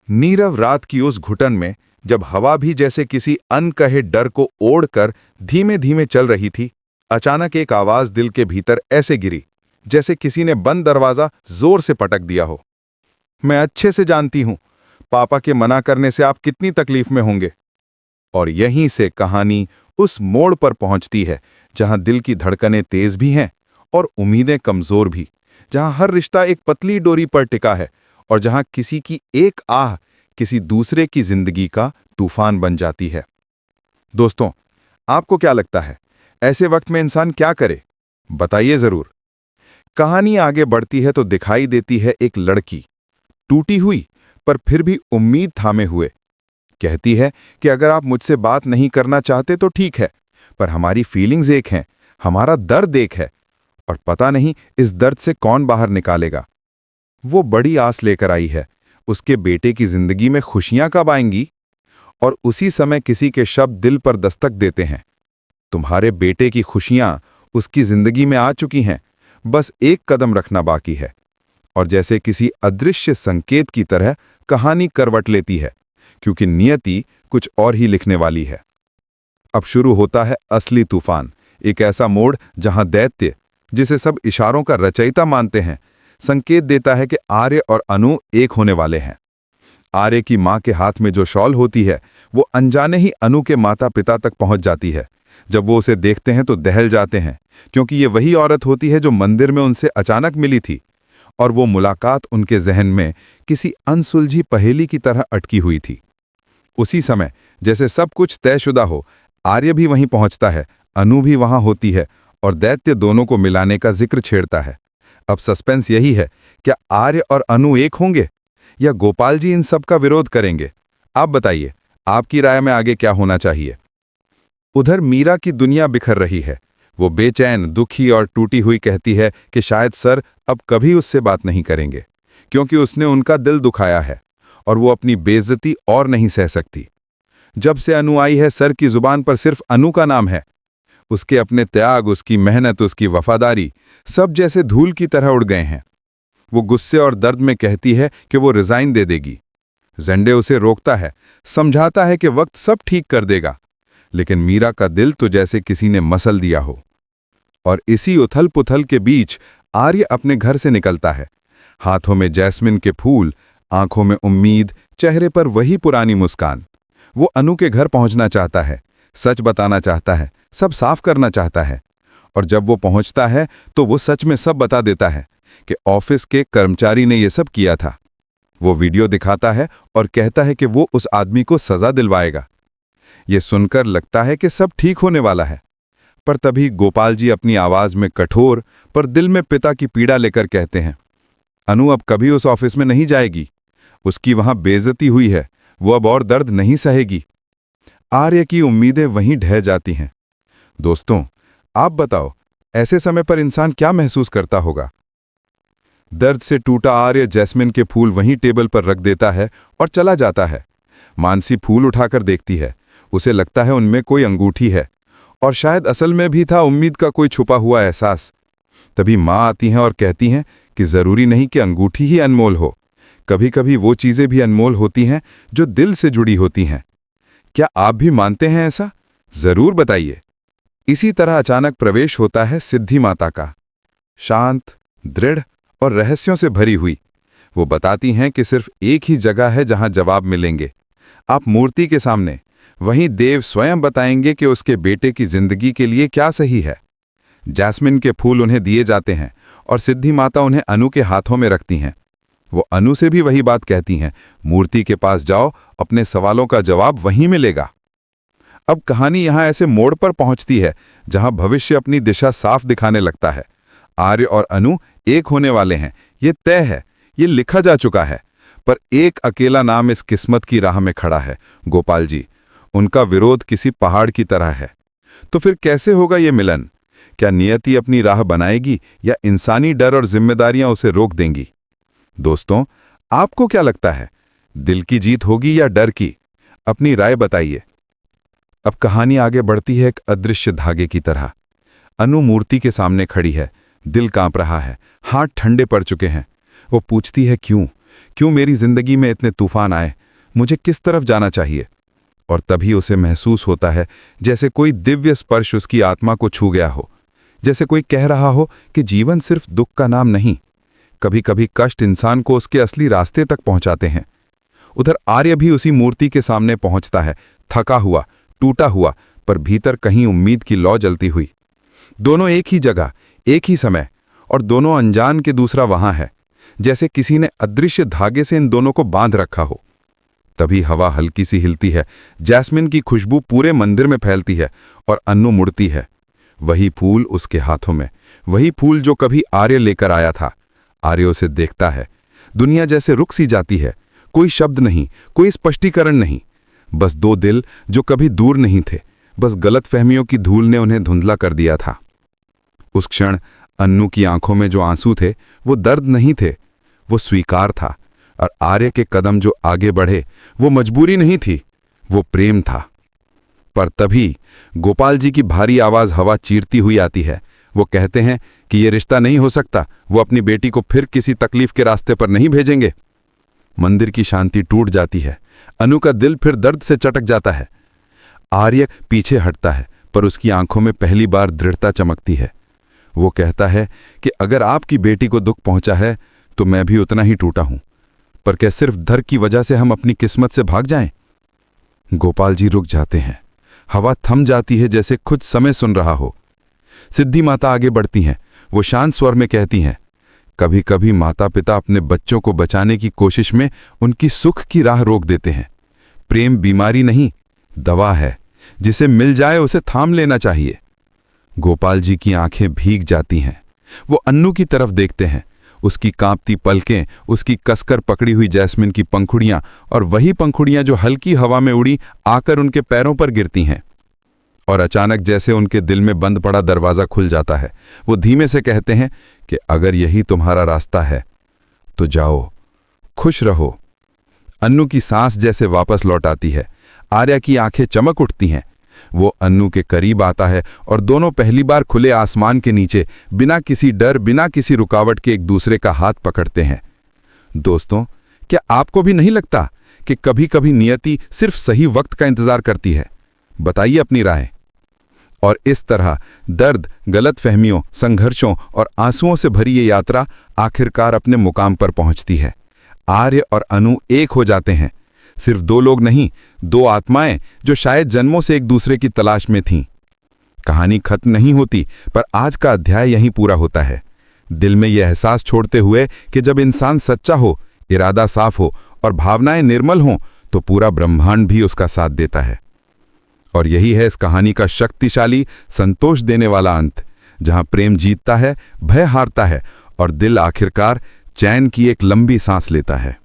नीरव रात की उस घुटन में जब हवा भी जैसे किसी अनकहे डर को ओढ़कर धीमे धीमे चल रही थी, अचानक एक आवाज दिल के भीतर ऐसे गिरी जैसे किसी ने बंद दरवाजा जोर से पटक दिया हो। मैं अच्छे से जानती हूं पापा के मना करने से आप कितनी तकलीफ में होंगे। और यहीं से कहानी उस मोड़ पर पहुंचती है जहां दिल की धड़कनें तेज भी हैं और उम्मीदें कमजोर भी, जहां हर रिश्ता एक पतली डोरी पर टिका है और जहां किसी की एक आह किसी दूसरे की जिंदगी का तूफान बन जाती है। दोस्तों, आपको क्या लगता है ऐसे वक्त में इंसान क्या करे? बताइए जरूर। कहानी आगे बढ़ती है तो दिखाई देती है एक लड़की, टूटी हुई पर फिर भी उम्मीद थामे हुए। कहती है कि अगर आप मुझसे बात नहीं करना चाहते तो ठीक है, पर हमारी फीलिंग्स एक हैं, हमारा दर्द एक है, और पता नहीं इस दर्द से कौन बाहर निकालेगा। वो बड़ी आस लेकर आई है, उसके बेटे की जिंदगी में खुशियां कब आएंगी। और उसी समय किसी के शब्द दिल पर दस्तक देते हैं। तुम्हारे बेटे की खुशियां उसकी जिंदगी में आ चुकी हैं, बस एक कदम रखना बाकी है। और जैसे किसी अदृश्य संकेत की तरह कहानी करवट लेती है, क्योंकि नियति कुछ और ही लिखने वाली है। अब शुरू होता है असली तूफान, एक ऐसा मोड़ जहां दैत्य, जिसे सब इशारों का रचयिता मानते हैं, संकेत देता है कि आर्य और अनु एक होने वाले हैं। आर्य की मां के हाथ में जो शॉल होती है वो अनजाने ही अनु के माता पिता तक पहुंच जाती है। जब वो उसे देखते हैं तो दहल जाते हैं, क्योंकि ये वही औरत होती है जो मंदिर में उनसे अचानक मिली थी। और वो मुलाकात उनके जहन में किसी अनसुलझी पहेली की तरह अटकी हुई थी। उसी समय जैसे सब कुछ तयशुदा हो, आर्य भी वहीं पहुंचता है, अनु भी वहां होती है और दैत्य दोनों को मिलाने का जिक्र छेड़ता है। अब सस्पेंस यही है, क्या आर्य और अनु एक होंगे या गोपाल जी इन सब का विरोध करेंगे? आप बताइए, आपकी राय में आगे क्या होना चाहिए? उधर मीरा की दुनिया बिखर रही है। वो बेचैन, दुखी और टूटी हुई कहती है कि शायद सर अब कभी उससे बात नहीं करेंगे, क्योंकि उसने उनका दिल दुखाया है और वो अपनी बेइज्जती और नहीं सह सकती। जब से अनु आई है सर की जुबान पर सिर्फ अनु का नाम है। उसके अपने त्याग, उसकी मेहनत, उसकी वफादारी सब जैसे धूल की तरह उड़ गए हैं। वो गुस्से और दर्द में कहती है कि वो रिजाइन दे देगी। जेंडे उसे रोकता है, समझाता है कि वक्त सब ठीक कर देगा, लेकिन मीरा का दिल तो जैसे किसी ने मसल दिया हो। और इसी उथल पुथल के बीच आर्य अपने घर से निकलता है, हाथों में जैस्मिन के फूल, आंखों में उम्मीद, चेहरे पर वही पुरानी मुस्कान। वो अनु के घर पहुंचना चाहता है, सच बताना चाहता है, सब साफ करना चाहता है। और जब वो पहुंचता है तो वो सच में सब बता देता है कि ऑफिस के कर्मचारी ने ये सब किया था। वो वीडियो दिखाता है और कहता है कि वो उस आदमी को सजा दिलवाएगा। ये सुनकर लगता है कि सब ठीक होने वाला है, पर तभी गोपाल जी अपनी आवाज में कठोर पर दिल में पिता की पीड़ा लेकर कहते हैं, अनु अब कभी उस ऑफिस में नहीं जाएगी। उसकी वहां बेइज्जती हुई है, वो अब और दर्द नहीं सहेगी। आर्य की उम्मीदें वहीं ढह जाती हैं। दोस्तों, आप बताओ, ऐसे समय पर इंसान क्या महसूस करता होगा? दर्द से टूटा आर्य जैस्मिन के फूल वहीं टेबल पर रख देता है और चला जाता है। मानसी फूल उठाकर देखती है, उसे लगता है उनमें कोई अंगूठी है, और शायद असल में भी था उम्मीद का कोई छुपा हुआ एहसास। तभी माँ आती हैं और कहती हैं कि जरूरी नहीं कि अंगूठी ही अनमोल हो, कभी कभी वो चीजें भी अनमोल होती हैं जो दिल से जुड़ी होती हैं। क्या आप भी मानते हैं ऐसा? जरूर बताइए। इसी तरह अचानक प्रवेश होता है सिद्धि माता का, शांत, दृढ़ और रहस्यों से भरी हुई। वो बताती हैं कि सिर्फ एक ही जगह है जहां जवाब मिलेंगे, आप मूर्ति के सामने। वहीं देव स्वयं बताएंगे कि उसके बेटे की जिंदगी के लिए क्या सही है। जैस्मिन के फूल उन्हें दिए जाते हैं और सिद्धि माता उन्हें अनु के हाथों में रखती हैं। वो अनु से भी वही बात कहती हैं, मूर्ति के पास जाओ, अपने सवालों का जवाब वहीं मिलेगा। अब कहानी यहां ऐसे मोड़ पर पहुंचती है जहां भविष्य अपनी दिशा साफ दिखाने लगता है। आर्य और अनु एक होने वाले हैं, ये तय है, ये लिखा जा चुका है। पर एक अकेला नाम इस किस्मत की राह में खड़ा है, गोपाल जी। उनका विरोध किसी पहाड़ की तरह है। तो फिर कैसे होगा ये मिलन? क्या नियति अपनी राह बनाएगी या इंसानी डर और जिम्मेदारियां उसे रोक देंगी? दोस्तों, आपको क्या लगता है, दिल की जीत होगी या डर की? अपनी राय बताइए। अब कहानी आगे बढ़ती है एक अदृश्य धागे की तरह। अनु मूर्ति के सामने खड़ी है, दिल कांप रहा है, हाथ ठंडे पड़ चुके हैं। वो पूछती है क्यों, क्यों मेरी जिंदगी में इतने तूफान आए? मुझे किस तरफ जाना चाहिए? और तभी उसे महसूस होता है जैसे कोई दिव्य स्पर्श उसकी आत्मा को छू गया हो, जैसे कोई कह रहा हो कि जीवन सिर्फ दुख का नाम नहीं। कभी कभी कष्ट इंसान को उसके असली रास्ते तक पहुंचाते हैं। उधर आर्य भी उसी मूर्ति के सामने पहुंचता है, थका हुआ, टूटा हुआ, पर भीतर कहीं उम्मीद की लौ जलती हुई। दोनों एक ही जगह, एक ही समय, और दोनों अनजान के दूसरा वहां है, जैसे किसी ने अदृश्य धागे से इन दोनों को बांध रखा हो। तभी हवा हल्की सी हिलती है, जैस्मिन की खुशबू पूरे मंदिर में फैलती है और अन्नू मुड़ती है। वही फूल उसके हाथों में, वही फूल जो कभी आर्य लेकर आया था। आर्य उसे देखता है। दुनिया जैसे रुक सी जाती है, कोई शब्द नहीं, कोई स्पष्टीकरण नहीं, बस दो दिल जो कभी दूर नहीं थे। बस गलतफहमियों की धूल ने उन्हें धुंधला कर दिया था। उस क्षण अन्नू की आंखों में जो आंसू थे वो दर्द नहीं थे, वो स्वीकार था। और आर्य के कदम जो आगे बढ़े वो मजबूरी नहीं थी, वो प्रेम था। पर तभी गोपाल जी की भारी आवाज हवा चीरती हुई आती है। वो कहते हैं कि ये रिश्ता नहीं हो सकता, वो अपनी बेटी को फिर किसी तकलीफ के रास्ते पर नहीं भेजेंगे। मंदिर की शांति टूट जाती है। अनु का दिल फिर दर्द से चटक जाता है। आर्य पीछे हटता है, पर उसकी आंखों में पहली बार दृढ़ता चमकती है। वो कहता है कि अगर आपकी बेटी को दुख पहुंचा है तो मैं भी उतना ही टूटा हूं, पर क्या सिर्फ डर की वजह से हम अपनी किस्मत से भाग जाएं? गोपाल जी रुक जाते हैं। हवा थम जाती है, जैसे खुद समय सुन रहा हो। सिद्धि माता आगे बढ़ती हैं। वो शांत स्वर में कहती हैं, कभी कभी माता पिता अपने बच्चों को बचाने की कोशिश में उनकी सुख की राह रोक देते हैं। प्रेम बीमारी नहीं, दवा है, जिसे मिल जाए उसे थाम लेना चाहिए। गोपाल जी की आंखें भीग जाती हैं। वो अन्नू की तरफ देखते हैं। उसकी कांपती पलकें, उसकी कसकर पकड़ी हुई जैस्मिन की पंखुड़ियां, और वही पंखुड़ियां जो हल्की हवा में उड़ी आकर उनके पैरों पर गिरती हैं। और अचानक जैसे उनके दिल में बंद पड़ा दरवाज़ा खुल जाता है। वो धीमे से कहते हैं कि अगर यही तुम्हारा रास्ता है तो जाओ, खुश रहो। अन्नू की सांस जैसे वापस लौट आती है। आर्या की आंखें चमक उठती हैं। वो अन्नू के करीब आता है और दोनों पहली बार खुले आसमान के नीचे बिना किसी डर, बिना किसी रुकावट के एक दूसरे का हाथ पकड़ते हैं। दोस्तों, क्या आपको भी नहीं लगता कि कभी कभी नियति सिर्फ सही वक्त का इंतजार करती है? बताइए अपनी राय। और इस तरह दर्द, गलतफहमियों, संघर्षों और आंसुओं से भरी ये यात्रा आखिरकार अपने मुकाम पर पहुंचती है। आर्य और अनु एक हो जाते हैं। सिर्फ दो लोग नहीं, दो आत्माएं जो शायद जन्मों से एक दूसरे की तलाश में थीं। कहानी खत्म नहीं होती, पर आज का अध्याय यहीं पूरा होता है, दिल में यह एहसास छोड़ते हुए कि जब इंसान सच्चा हो, इरादा साफ हो और भावनाएं निर्मल हों तो पूरा ब्रह्मांड भी उसका साथ देता है। और यही है इस कहानी का शक्तिशाली, संतोष देने वाला अंत, जहां प्रेम जीतता है, भय हारता है और दिल आखिरकार चैन की एक लंबी सांस लेता है।